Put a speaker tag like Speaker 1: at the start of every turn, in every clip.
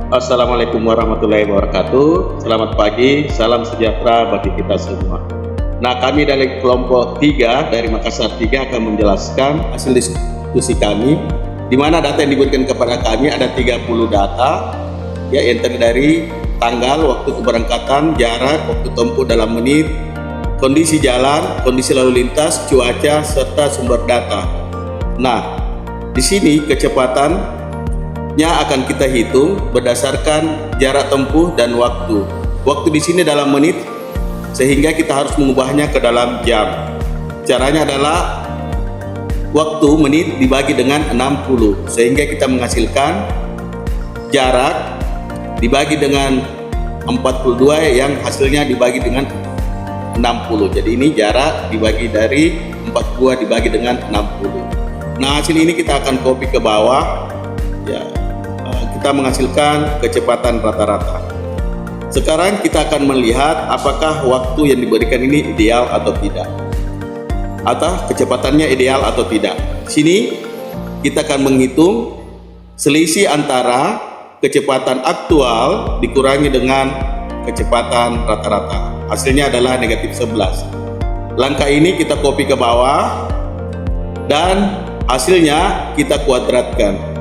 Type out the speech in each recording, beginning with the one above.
Speaker 1: Assalamualaikum warahmatullahi wabarakatuh. Selamat pagi, salam sejahtera bagi kita semua. Nah, kami dari kelompok 3 dari Makassar 3 akan menjelaskan hasil diskusi kami, di mana data yang diberikan kepada kami ada 30 data, ya, yang terdiri dari tanggal, waktu keberangkatan, jarak, waktu tempuh dalam menit, kondisi jalan, kondisi lalu lintas, cuaca, serta sumber data. Nah, di sini kecepatannya akan kita hitung berdasarkan jarak tempuh dan waktu. Waktu di sini dalam menit, sehingga kita harus mengubahnya ke dalam jam. Caranya adalah waktu menit dibagi dengan 60, sehingga kita menghasilkan jarak dibagi dengan 42 yang hasilnya dibagi dengan 60. Jadi ini jarak dibagi dari 42 dibagi dengan 60. Nah, hasil ini kita akan copy ke bawah, ya. Kita menghasilkan kecepatan rata-rata. Sekarang kita akan melihat apakah waktu yang diberikan ini ideal atau tidak, atau kecepatannya ideal atau tidak. Sini kita akan menghitung selisih antara kecepatan aktual dikurangi dengan kecepatan rata-rata. Hasilnya adalah negatif 11. Langkah ini kita copy ke bawah dan hasilnya kita kuadratkan.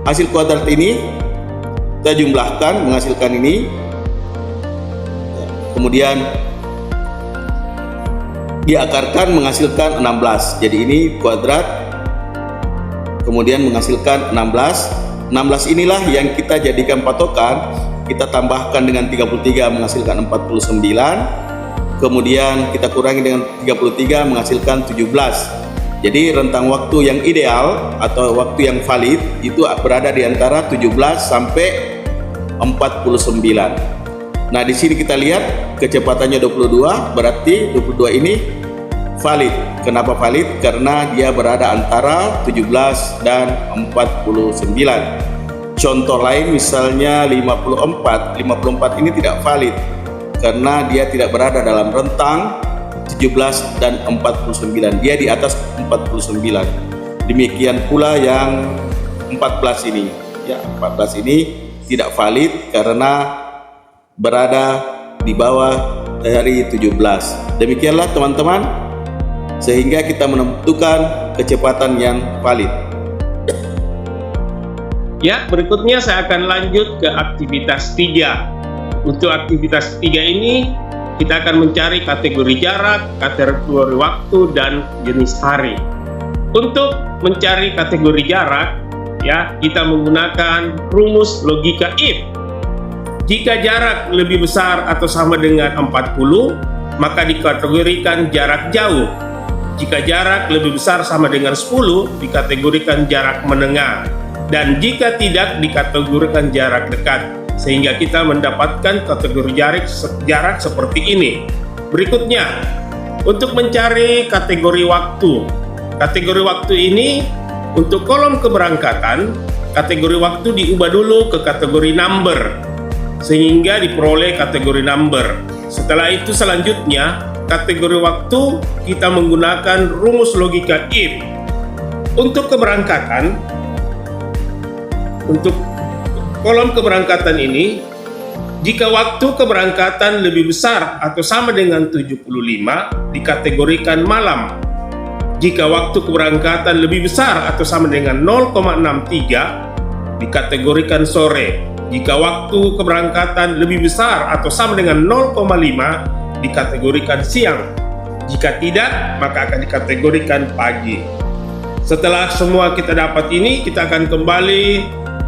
Speaker 1: Hasil kuadrat ini kita jumlahkan menghasilkan ini, kemudian diakarkan menghasilkan 16. Jadi ini kuadrat, kemudian menghasilkan 16. 16 inilah yang kita jadikan patokan. Kita tambahkan dengan 33 menghasilkan 49, kemudian kita kurangi dengan 33 menghasilkan 17. Jadi rentang waktu yang ideal atau waktu yang valid itu berada di antara 17 sampai 49. Nah, di sini kita lihat kecepatannya 22, berarti 22 ini valid. Kenapa valid? Karena dia berada antara 17 dan 49. Contoh lain misalnya 54 ini tidak valid karena dia tidak berada dalam rentang 17 dan 49, dia di atas 49. Demikian pula yang 14 ini, ya, 14 ini tidak valid karena berada di bawah dari 17. Demikianlah teman-teman, sehingga kita menentukan kecepatan yang valid.
Speaker 2: Ya, berikutnya saya akan lanjut ke aktivitas 3. Untuk aktivitas 3 ini kita akan mencari kategori jarak, kategori waktu, dan jenis hari. Untuk mencari kategori jarak, ya, kita menggunakan rumus logika if. Jika jarak lebih besar atau sama dengan 40, maka dikategorikan jarak jauh. Jika jarak lebih besar sama dengan 10, dikategorikan jarak menengah. Dan jika tidak, dikategorikan jarak dekat. Sehingga kita mendapatkan kategori jarak seperti ini. Berikutnya, untuk mencari kategori waktu. Kategori waktu ini untuk kolom keberangkatan, kategori waktu diubah dulu ke kategori number sehingga diperoleh kategori number. Setelah itu selanjutnya kategori waktu kita menggunakan rumus logika if. Untuk keberangkatan, untuk kolom keberangkatan ini, jika waktu keberangkatan lebih besar atau sama dengan 75, dikategorikan malam. Jika waktu keberangkatan lebih besar atau sama dengan 0,63, dikategorikan sore. Jika waktu keberangkatan lebih besar atau sama dengan 0,5, dikategorikan siang. Jika tidak, maka akan dikategorikan pagi. Setelah semua kita dapat ini, kita akan kembali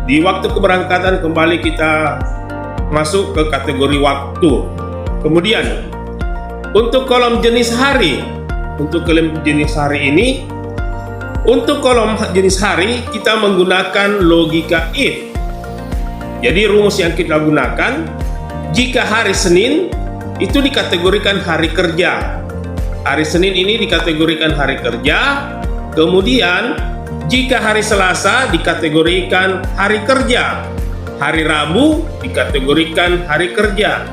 Speaker 2: di waktu keberangkatan, kembali kita masuk ke kategori waktu. Kemudian untuk kolom jenis hari, untuk kolom jenis hari ini, untuk kolom jenis hari kita menggunakan logika if. Jadi rumus yang kita gunakan, jika hari Senin itu dikategorikan hari kerja. Hari Senin ini dikategorikan hari kerja. Kemudian jika hari Selasa dikategorikan hari kerja, hari Rabu dikategorikan hari kerja,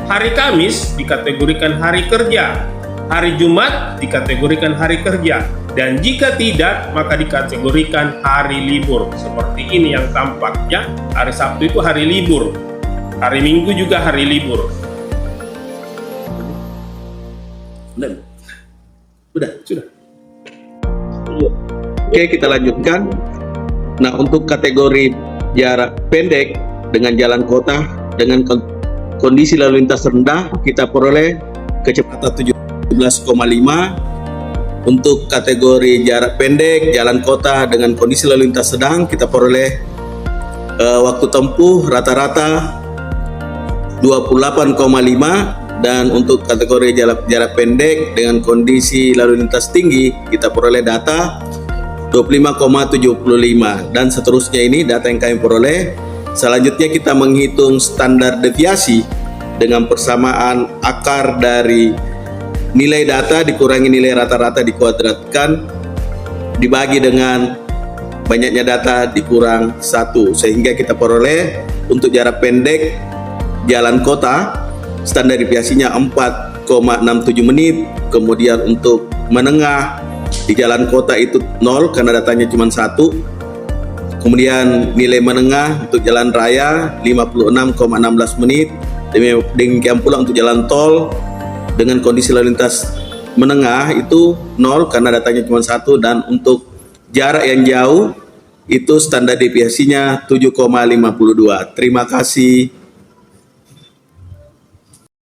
Speaker 2: hari Kamis dikategorikan hari kerja, hari Jumat dikategorikan hari kerja, Dan jika tidak, maka dikategorikan hari libur. Seperti ini yang tampaknya, hari Sabtu itu hari libur. Hari Minggu juga hari libur. Sudah.
Speaker 1: Oke, kita lanjutkan. Nah, untuk kategori jarak pendek dengan jalan kota dengan kondisi lalu lintas rendah, kita peroleh kecepatan 17,5. Untuk kategori jarak pendek jalan kota dengan kondisi lalu lintas sedang, kita peroleh waktu tempuh rata-rata 28,5. Dan untuk kategori jarak pendek dengan kondisi lalu lintas tinggi, kita peroleh data 25,75. Dan seterusnya ini data yang kami peroleh. Selanjutnya kita menghitung standar deviasi dengan persamaan akar dari nilai data dikurangi nilai rata-rata dikuadratkan dibagi dengan banyaknya data dikurang 1, sehingga kita peroleh untuk jarak pendek jalan kota standar deviasinya 4,67 menit. Kemudian untuk menengah di jalan kota itu 0 karena datanya cuma 1. Kemudian nilai menengah untuk jalan raya 56,16 menit. Demikian pula untuk jalan tol dengan kondisi lalu lintas menengah itu 0 karena datanya cuma 1. Dan untuk jarak yang jauh itu standar deviasinya 7,52. Terima kasih.